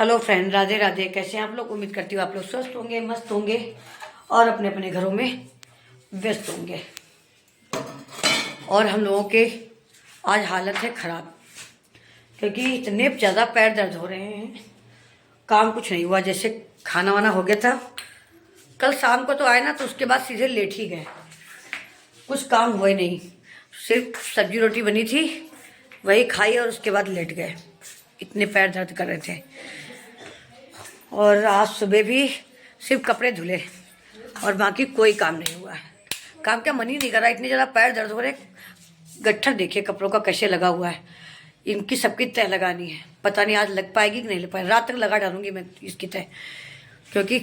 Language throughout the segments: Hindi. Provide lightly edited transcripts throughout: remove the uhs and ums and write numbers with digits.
Hello friend, Radhe Radhe. कैसे हैं आप लोग? उम्मीद करती हूँ आप लोग स्वस्थ होंगे, मस्त होंगे और अपने अपने घरों में व्यस्त होंगे। और हम लोगों के आज हालत है ख़राब, क्योंकि इतने ज़्यादा पैर दर्द हो रहे हैं। काम कुछ नहीं हुआ, जैसे खाना वाना हो गया था कल शाम को, तो आए ना तो उसके बाद सीधे लेट ही गए, कुछ काम हुआ ही नहीं। सिर्फ सब्जी रोटी बनी थी, वही खाई और उसके बाद लेट गए। इतने पैर दर्द कर रहे थे। और आज सुबह भी सिर्फ कपड़े धुले और बाकी कोई काम नहीं हुआ है। काम का मन ही नहीं कर रहा, इतने ज़्यादा पैर दर्द हो रहे। गट्ठर देखिए कपड़ों का कैसे लगा हुआ है। इनकी सबकी तय लगानी है, पता नहीं आज लग पाएगी कि नहीं लग पाएगी। रात तक लगा डालूंगी मैं इसकी तय, क्योंकि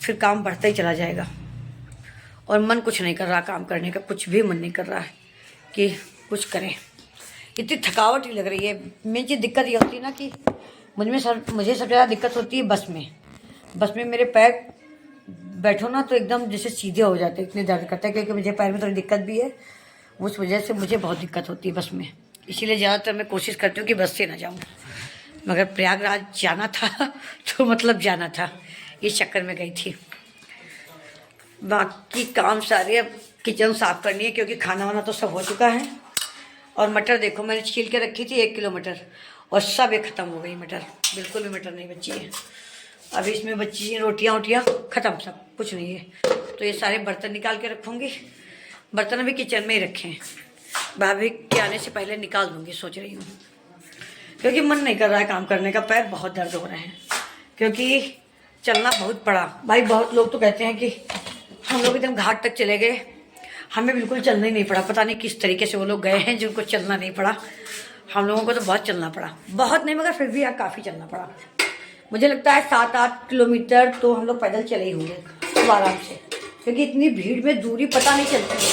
फिर काम बढ़ता ही चला जाएगा। और मन कुछ नहीं कर रहा काम करने का, कुछ भी मन नहीं कर रहा है कि कुछ करें। इतनी थकावट ही लग रही है। मेन चीज़ दिक्कत ये होती है ना कि मुझे सबसे ज़्यादा दिक्कत होती है बस में मेरे पैर बैठो ना तो एकदम जैसे सीधे हो जाते हैं, इतने दर्द करता है। क्योंकि मुझे पैर में थोड़ी दिक्कत भी है, उस वजह से मुझे बहुत दिक्कत होती है बस में। इसीलिए ज़्यादातर मैं कोशिश करती हूँ कि बस से ना जाऊँ। मगर प्रयागराज जाना था तो मतलब जाना था, इस चक्कर में गई थी। बाकी काम सारे, अब किचन साफ़ करनी है क्योंकि खाना वाना तो सब हो चुका है। और मटर देखो, मैंने छील के रखी थी 1 किलो मटर, और सब एक ख़त्म हो गई मटर। बिल्कुल भी मटर नहीं बची है। अभी इसमें बची हैं रोटियाँ वोटियाँ, ख़त्म, सब कुछ नहीं है। तो ये सारे बर्तन निकाल के रखूँगी। बर्तन अभी किचन में ही रखे हैं, भाभी के आने से पहले निकाल दूँगी सोच रही हूँ। क्योंकि मन नहीं कर रहा है काम करने का, पैर बहुत दर्द हो रहे हैं। क्योंकि चलना बहुत पड़ा भाई। बहुत लोग तो कहते हैं कि हम लोग एकदम घाट तक चले गए, हमें बिल्कुल चलना ही नहीं पड़ा। पता नहीं किस तरीके से वो लोग गए हैं जिनको चलना नहीं पड़ा। हम लोगों को तो बहुत चलना पड़ा, बहुत नहीं मगर फिर भी यार काफ़ी चलना पड़ा। मुझे लगता है 7-8 किलोमीटर तो हम लोग पैदल चले ही होंगे खूब आराम से, क्योंकि इतनी भीड़ में दूरी पता नहीं चलती है,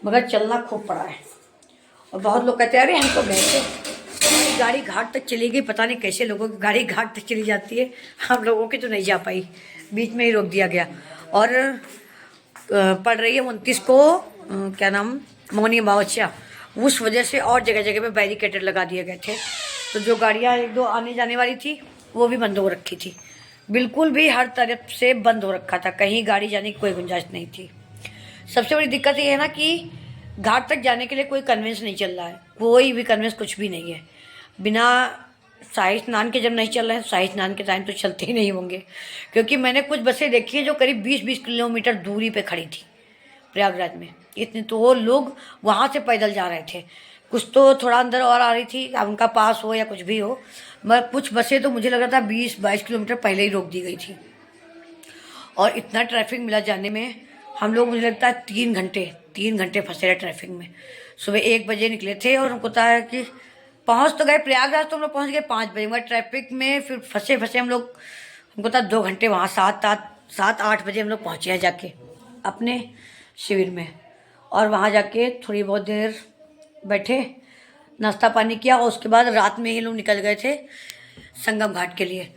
मगर चलना खूब पड़ा है। और बहुत लोग कहते हैं अरे हम तो गए थे, गाड़ी घाट तक चली गई। पता नहीं कैसे लोगों की गाड़ी घाट तक चली जाती है, हम लोगों की तो नहीं जा पाई, बीच में ही रोक दिया गया। और पड़ रही है 29 को क्या नाम, मौनी अमावस्या, उस वजह से और जगह जगह पे बैरिकेड लगा दिए गए थे। तो जो गाड़ियाँ 1-2 आने जाने वाली थी वो भी बंद हो रखी थी, बिल्कुल भी हर तरफ से बंद हो रखा था, कहीं गाड़ी जाने की कोई गुंजाइश नहीं थी। सबसे बड़ी दिक्कत ये है ना कि घाट तक जाने के लिए कोई कन्वेंस नहीं चल रहा है, कोई भी कन्वेंस कुछ भी नहीं है। बिना शाही स्नान के जब नहीं चल रहे हैं, शाही स्नान के टाइम तो चलते ही नहीं होंगे। क्योंकि मैंने कुछ बसें देखी हैं जो करीब 20-20 किलोमीटर दूरी पे खड़ी थी प्रयागराज में। इतने तो वो लोग वहाँ से पैदल जा रहे थे, कुछ तो थोड़ा अंदर और आ रही थी, अब उनका पास हो या कुछ भी हो, मगर कुछ बसें तो मुझे लग रहा था 20-22 किलोमीटर पहले ही रोक दी गई थी। और इतना ट्रैफिक मिला जाने में, हम लोग मुझे लगता है 3 घंटे फंसे रहे ट्रैफिक में। सुबह 1 बजे निकले थे और हमको पता है कि पहुंच तो गए प्रयागराज, तो हम लोग पहुंच गए 5 बजे, मगर ट्रैफिक में फिर फंसे हम लोग, हमको पता 2 घंटे वहाँ 7-8 बजे हम लोग पहुँचे हैं जाके अपने शिविर में। और वहाँ जाके थोड़ी बहुत देर बैठे, नाश्ता पानी किया, और उसके बाद रात में ही लोग निकल गए थे संगम घाट के लिए।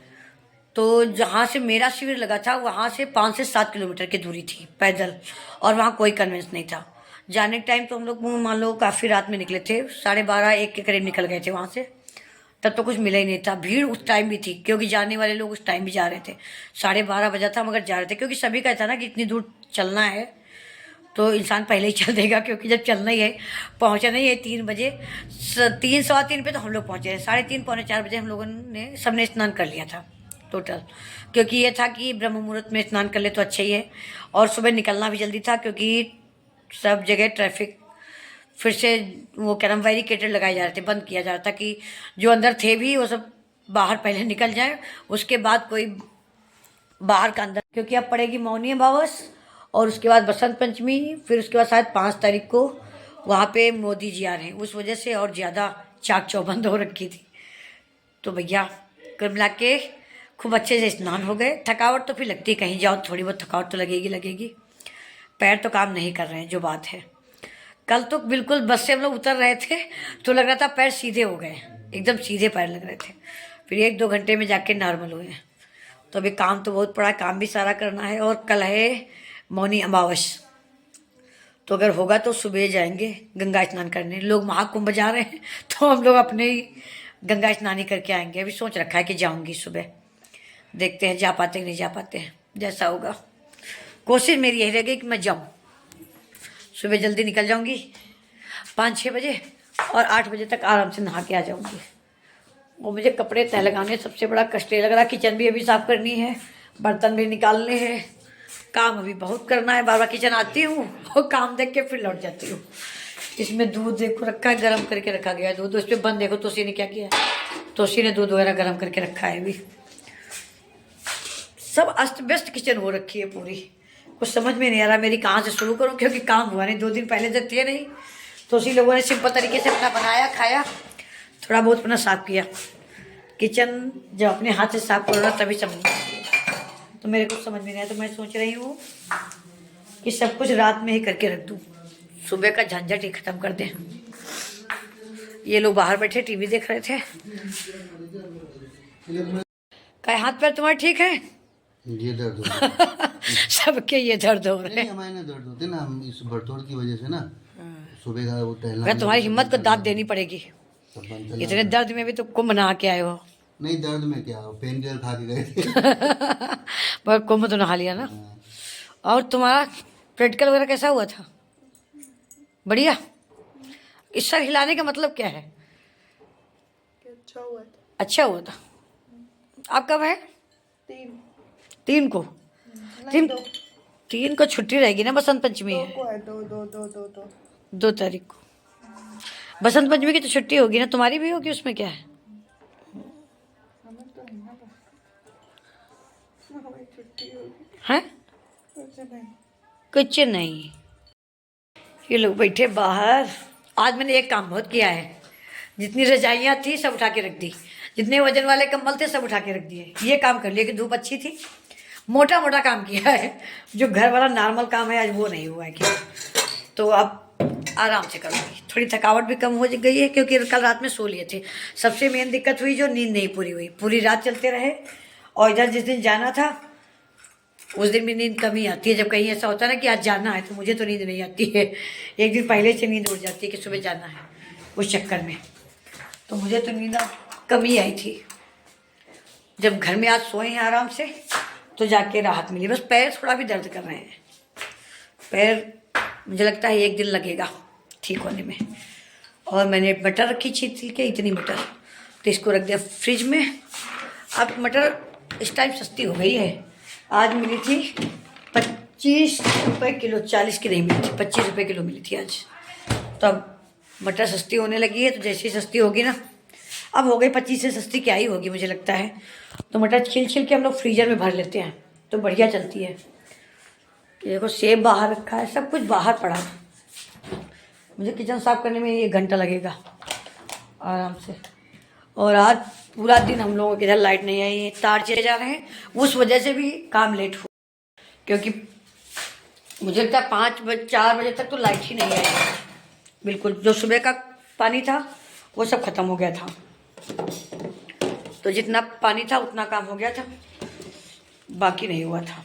तो जहाँ से मेरा शिविर लगा था वहाँ से 5 से 7 किलोमीटर की दूरी थी पैदल, और वहाँ कोई कन्वेंस नहीं था। जाने के टाइम तो हम लोग मान लो काफ़ी रात में निकले थे, 12:30-1 के करीब निकल गए थे वहाँ से। तब तो कुछ मिला ही नहीं था। भीड़ उस टाइम भी थी क्योंकि जाने वाले लोग उस टाइम भी जा रहे थे। 12:30 बजा था मगर जा रहे थे, क्योंकि सभी का था ना कि इतनी दूर चलना है तो इंसान पहले ही चल देगा। क्योंकि जब चलना ही है, पहुंचना ही है 3 बजे, 3-3:15 पे तो हम लोग पहुंचे। 3:30-4 बजे हम लोगों ने सबने स्नान कर लिया था टोटल, क्योंकि ये था कि ब्रह्म मुहूर्त में स्नान कर ले तो अच्छा ही है। और सुबह निकलना भी जल्दी था क्योंकि सब जगह ट्रैफिक फिर से वो क्या नाम बैरिकेड लगाए जा रहे थे, बंद किया जा रहा था कि जो अंदर थे भी वो सब बाहर पहले निकल जाए, उसके बाद कोई बाहर का अंदर। क्योंकि अब पड़ेगी मौनी अमावस और उसके बाद बसंत पंचमी, फिर उसके बाद शायद 5 तारीख को वहाँ पे मोदी जी आ रहे हैं, उस वजह से और ज़्यादा चाक चौबंद हो रखी थी। तो भैया कुल मिला के खूब अच्छे से स्नान हो गए। थकावट तो फिर लगती है, कहीं जाओ थोड़ी बहुत थकावट तो लगेगी। पैर तो काम नहीं कर रहे हैं, जो बात है। कल तो बिल्कुल बस से हम लोग उतर रहे थे तो लग रहा था पैर सीधे हो गए, एकदम सीधे पैर लग रहे थे। फिर 1-2 घंटे में जाके नॉर्मल हुए। तो अभी काम तो बहुत पड़ा, काम भी सारा करना है। और कल है मौनी अमावस, तो अगर होगा तो सुबह जाएंगे गंगा स्नान करने। लोग महाकुंभ जा रहे हैं तो हम लोग अपने ही गंगा स्नान करके आएंगे। अभी सोच रखा है कि जाऊंगी सुबह, देखते हैं जा पाते हैं नहीं जा पाते हैं, जैसा होगा। कोशिश मेरी यही रहेगी कि मैं जाऊं, सुबह जल्दी निकल जाऊंगी 5-6 बजे और 8 बजे तक आराम से नहा के आ जाऊंगी। और मुझे कपड़े तह लगाने सबसे बड़ा कष्ट लग रहा। किचन भी अभी साफ करनी है, बर्तन भी निकालने हैं, काम अभी बहुत करना है। बार बार किचन आती हूँ और काम देख के फिर लौट जाती हूँ। इसमें दूध देखो रखा है, गर्म करके रखा गया है दूध। उस पर बंद देखो तोसी ने क्या किया है, तोसी ने दूध वगैरह गर्म करके रखा है। अभी सब अस्त व्यस्त किचन हो रखी है पूरी, कुछ समझ में नहीं आ रहा मेरी कहाँ से शुरू करूँ, क्योंकि काम हुआ नहीं। 2 दिन पहले जब थे नहीं तो उसी लोगों ने सिंपल तरीके से अपना बनाया खाया, थोड़ा बहुत अपना साफ किया। किचन जब अपने हाथ से साफ करो ना तभी समझ में, तो मेरे को समझ में नहीं आया। तो मैं सोच रही हूँ कि सब कुछ रात में ही करके रख दूँ, सुबह का झंझट ही खत्म कर दें। ये लोग बाहर बैठे टीवी देख रहे थे। क्या हाथ पैर तुम्हारे ठीक है? ये दर्द हो रहा सबके ये दर्द हो रहे है। हैं। हमारे दर्द होते ना, हम इस बरतौर की वजह से ना सुबह का वो टहलना। अगर तुम्हारी हिम्मत को दाद देनी पड़ेगी, सब बंद चला इतने दर्द में भी तुम कुंभ नहा के आए हो। नहीं, दर्द में क्या, पेन किलर खा के गए थे। पर कुंभ तो नहा लिया ना। और तुम्हारा प्रैक्टिकल वगैरह कैसा हुआ था? बढ़िया। इस सर हिलाने का मतलब क्या है? अच्छा हुआ था। अच्छा हुआ था। आप कब है? 3 को। नहीं, 3 को छुट्टी रहेगी ना, बसंत पंचमी है। 2 तारीख को बसंत पंचमी की तो छुट्टी होगी ना, तुम्हारी भी होगी, उसमें क्या है? हमें तो नहीं ना हमें छुट्टी होगी। हैं? कुछ नहीं। ये लोग बैठे बाहर। आज मैंने एक काम बहुत किया है, जितनी रजाइयाँ थी सब उठा के रख दी, जितने वजन वाले कंबल थे सब उठा के रख दिए। ये काम कर लिया कि धूप अच्छी थी, मोटा मोटा काम किया है। जो घर वाला नॉर्मल काम है आज वो नहीं हुआ है क्या, तो अब आराम से करूँगी। थोड़ी थकावट भी कम हो गई है क्योंकि कल रात में सो लिए थे। सबसे मेन दिक्कत हुई जो नींद नहीं पूरी हुई, पूरी रात चलते रहे। और इधर जिस दिन जाना था उस दिन भी नींद कम ही आती है। जब कहीं ऐसा होता है ना कि आज जाना है, तो मुझे तो नींद नहीं आती है, एक दिन पहले से नींद उड़ जाती है कि सुबह जाना है, उस चक्कर में। तो मुझे तो नींद कम ही आई थी। जब घर में आज सोए हैं आराम से तो जाके राहत मिली। बस पैर थोड़ा भी दर्द कर रहे हैं, पैर मुझे लगता है 1 दिन लगेगा ठीक होने में। और मैंने मटर रखी छील के, इतनी मटर, तो इसको रख दिया फ्रिज में। अब मटर इस टाइम सस्ती हो गई है। आज मिली थी 25 रुपये किलो, 40 की नहीं मिली थी, 25 रुपये किलो मिली थी आज। तो अब मटर सस्ती होने लगी है, तो जैसे ही सस्ती होगी ना, अब हो गई 25 से सस्ती क्या ही होगी मुझे लगता है। तो मटर छिल के हम लोग फ्रीजर में भर लेते हैं तो बढ़िया चलती है। ये देखो सेब बाहर रखा है, सब कुछ बाहर पड़ा है। मुझे किचन साफ करने में 1 घंटा लगेगा आराम से। और आज पूरा दिन हम लोगों के इधर लाइट नहीं आई है, तार चले जा रहे हैं, उस वजह से भी काम लेट हो, क्योंकि मुझे लगता है 4 बजे तक तो लाइट ही नहीं आई बिल्कुल। जो सुबह का पानी था वो सब खत्म हो गया था, तो जितना पानी था उतना काम हो गया था, बाकी नहीं हुआ था।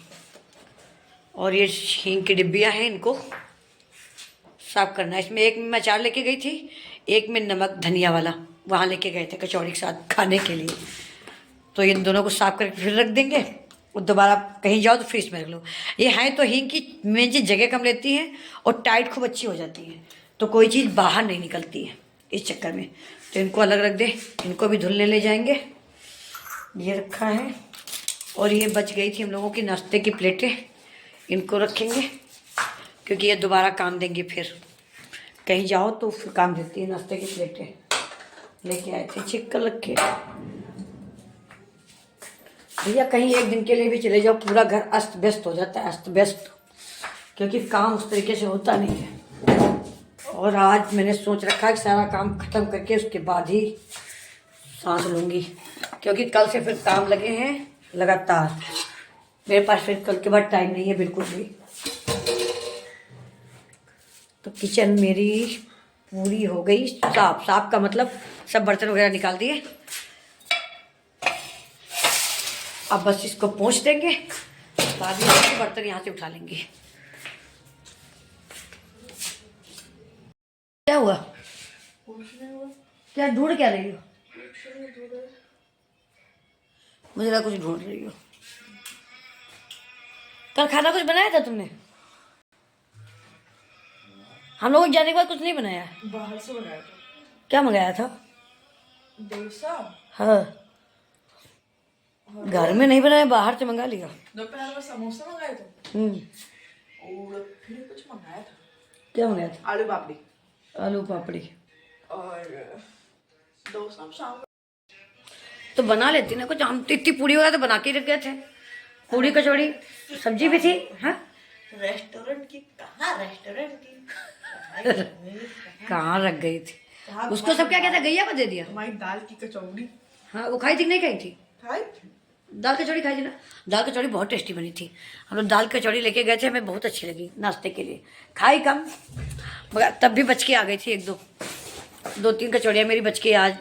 और ये हींग की डिब्बियाँ हैं, इनको साफ करना है। इसमें एक में मैं अचार लेके गई थी, एक में नमक धनिया वाला वहाँ लेके गए थे कचौड़ी के साथ खाने के लिए। तो इन दोनों को साफ करके फिर रख देंगे, और दोबारा कहीं जाओ तो फ्रिज में रख लो। ये हैं तो हींग की मेन चीज़ जगह कम लेती है और टाइट खूब अच्छी हो जाती है, तो कोई चीज़ बाहर नहीं निकलती है इस चक्कर में। तो इनको अलग रख दे, इनको भी धुलने ले जाएंगे। ये रखा है, और ये बच गई थी हम लोगों की नाश्ते की प्लेटें, इनको रखेंगे क्योंकि ये दोबारा काम देंगे। फिर कहीं जाओ तो फिर काम देती है। नाश्ते की प्लेटें लेके आए थे, चिक्कर रखे। भैया कहीं एक दिन के लिए भी चले जाओ, पूरा घर अस्त व्यस्त हो जाता है, अस्त व्यस्त, क्योंकि काम उस तरीके से होता नहीं है। और आज मैंने सोच रखा है कि सारा काम ख़त्म करके उसके बाद ही सांस लूँगी, क्योंकि कल से फिर काम लगे हैं लगातार। मेरे पास फिर कल के बाद टाइम नहीं है बिल्कुल भी। तो किचन मेरी पूरी हो गई साफ का मतलब सब बर्तन वगैरह निकाल दिए। अब बस इसको पोंछ देंगे, बाद में बर्तन यहाँ से उठा लेंगे। क्या हुआ? क्या ढूंढ क्या रही हो? मुझे लगा कुछ ढूंढ रही हो। कल खाना कुछ बनाया था तुमने? हम लोग जाने के बाद कुछ नहीं बनाया। बाहर से बनाया था। क्या मंगाया था? डोसा। हाँ, घर में नहीं बनाया, बाहर से मंगा लिया। दोपहर में समोसा मंगाए थे और फिर कुछ मंगाया था। क्या मंगाया था? आलू पापड़ी आलू पापड़ी और डोसा शाम। तो बना लेती ना कुछ। हम तो इतनी पूरी वगैरह तो बना के रख गए थे, पूरी कचौड़ी सब्जी भी थी। हाँ, रेस्टोरेंट की कहाँ, रेस्टोरेंट की कहाँ रख गई थी उसको? सब क्या कहता, गैया को दे दिया। हमारी दाल की कचौड़ी हाँ, वो खाई थी कि नहीं खाई थी? खाई। दाल कचौड़ी खाई थी ना। दाल कचौड़ी बहुत टेस्टी बनी थी। हम लोग दाल कचौड़ी लेके गए थे, हमें बहुत अच्छी लगी नाश्ते के लिए। खाई कम, मगर तब भी बच के आ गई थी। एक दो तीन कचौड़ियाँ मेरी बच के आज,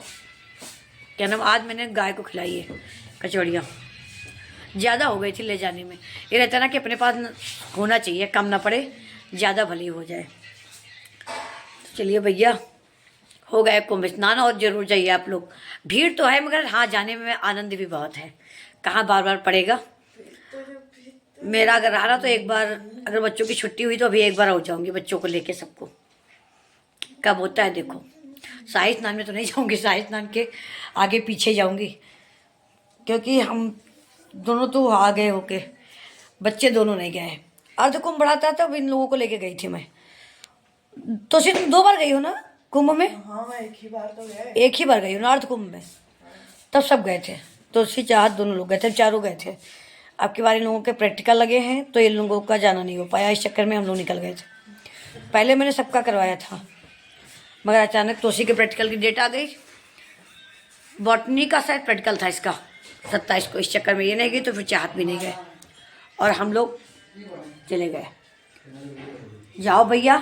क्या नाम, आज मैंने गाय को खिलाई है कचौड़ियाँ। ज़्यादा हो गई थी ले जाने में। ये रहता ना कि अपने पास होना चाहिए, कम ना पड़े, ज़्यादा भली हो जाए। तो चलिए भैया, हो गए कुंभ स्नान। और जरूर जाइए आप लोग। भीड़ तो है, मगर हाँ, जाने में आनंद भी बहुत है। कहाँ बार बार पड़ेगा। मेरा अगर रहा तो एक बार, अगर बच्चों की छुट्टी हुई तो अभी एक बार हो जाऊंगी बच्चों को लेके सबको। कब होता है देखो। शाही स्नान में तो नहीं जाऊंगी, शाही स्नान के आगे पीछे जाऊंगी, क्योंकि हम दोनों तो आ गए होके, बच्चे दोनों नहीं गए। अर्ध कुंभ बढ़ाता था, इन लोगों को लेके गई थी मैं। तो सिर्फ 2 बार गई हो ना कुंभ में? हाँ, मैं एक ही बार तो गए। एक ही बार गई हो ना अर्ध कुंभ में? तब सब गए थे, तुलसी चाहत दोनों लोग गए थे, चारों गए थे। अब की बार इन लोगों के प्रैक्टिकल लगे हैं तो इन लोगों का जाना नहीं हो पाया। इस चक्कर में हम लोग निकल गए थे। पहले मैंने सबका करवाया था, मगर अचानक तुलसी के प्रैक्टिकल की डेट आ गई। बॉटनी का शायद प्रैक्टिकल था इसका 27 को। इस चक्कर में ये नहीं गई तो फिर चाहत भी नहीं गए और हम लोग चले गए। जाओ भैया,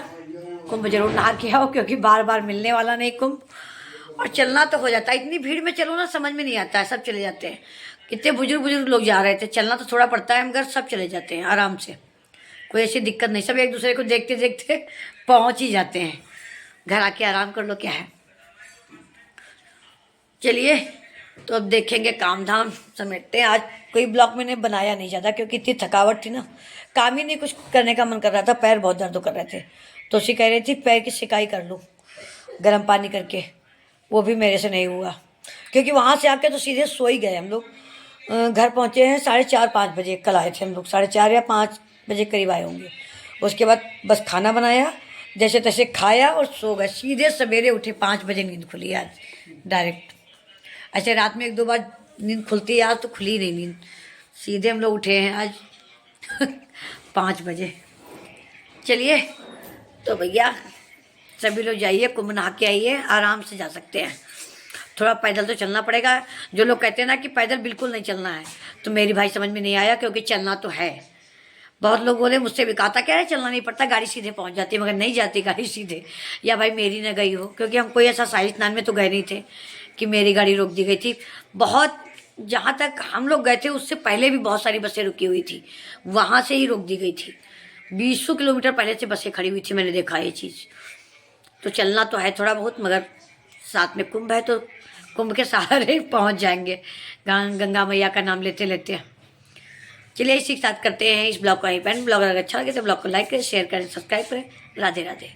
कुंभ जरूर नहा के आओ, क्योंकि बार बार मिलने वाला नहीं कुंभ। और चलना तो हो जाता है, इतनी भीड़ में चलो ना, समझ में नहीं आता है। सब चले जाते हैं। कितने बुजुर्ग लोग जा रहे थे। चलना तो थोड़ा पड़ता है, मगर सब चले जाते हैं आराम से, कोई ऐसी दिक्कत नहीं। सब एक दूसरे को देखते देखते पहुंच ही जाते हैं। घर आके आराम कर लो, क्या है। चलिए, तो अब देखेंगे, काम धाम समेटते हैं। आज कोई ब्लॉग मैंने बनाया नहीं ज़्यादा, क्योंकि इतनी थकावट थी ना, काम ही नहीं कुछ करने का मन कर रहा था। पैर बहुत दर्द कर रहे थे, तो उसी कह रही थी पैर की सिकाई कर लूँ गर्म पानी करके। वो भी मेरे से नहीं हुआ, क्योंकि वहाँ से आके तो सीधे सो ही गए हम लोग। घर पहुँचे हैं 4:30-5 बजे। कल आए थे हम लोग 4:30 या 5 बजे करीब आए होंगे। उसके बाद बस खाना बनाया, जैसे तैसे खाया और सो गए। सीधे सवेरे उठे 5 बजे, नींद खुली आज डायरेक्ट। ऐसे रात में 1-2 बार नींद खुलती है, आज तो खुली नहीं नींद। सीधे हम लोग उठे हैं आज 5 बजे। चलिए, तो भैया सभी लोग जाइए, कुंभ नहा के आइए, आराम से जा सकते हैं। थोड़ा पैदल तो चलना पड़ेगा। जो लोग कहते हैं ना कि पैदल बिल्कुल नहीं चलना है, तो मेरी भाई समझ में नहीं आया, क्योंकि चलना तो है। बहुत लोग बोले, मुझसे भी कहा था क्या है चलना नहीं पड़ता, गाड़ी सीधे पहुंच जाती है, मगर नहीं जाती गाड़ी सीधे। या भाई मेरी न गई हो, क्योंकि हम कोई ऐसा शाही स्नान में तो गए नहीं थे कि मेरी गाड़ी रोक दी गई थी। बहुत, जहाँ तक हम लोग गए थे उससे पहले भी बहुत सारी बसें रुकी हुई थी, वहाँ से ही रोक दी गई थी। 20 किलोमीटर पहले से बसें खड़ी हुई थी, मैंने देखा ये चीज़। तो चलना तो है थोड़ा बहुत, मगर साथ में कुंभ है तो कुंभ के सहारे पहुंच जाएंगे, गंगा मैया का नाम लेते लेते। चलिए, इसी के साथ करते हैं इस ब्लॉग को यहीं पर। ब्लॉग अगर अच्छा लगे तो ब्लॉग को लाइक करें, शेयर करें, सब्सक्राइब करें। राधे राधे।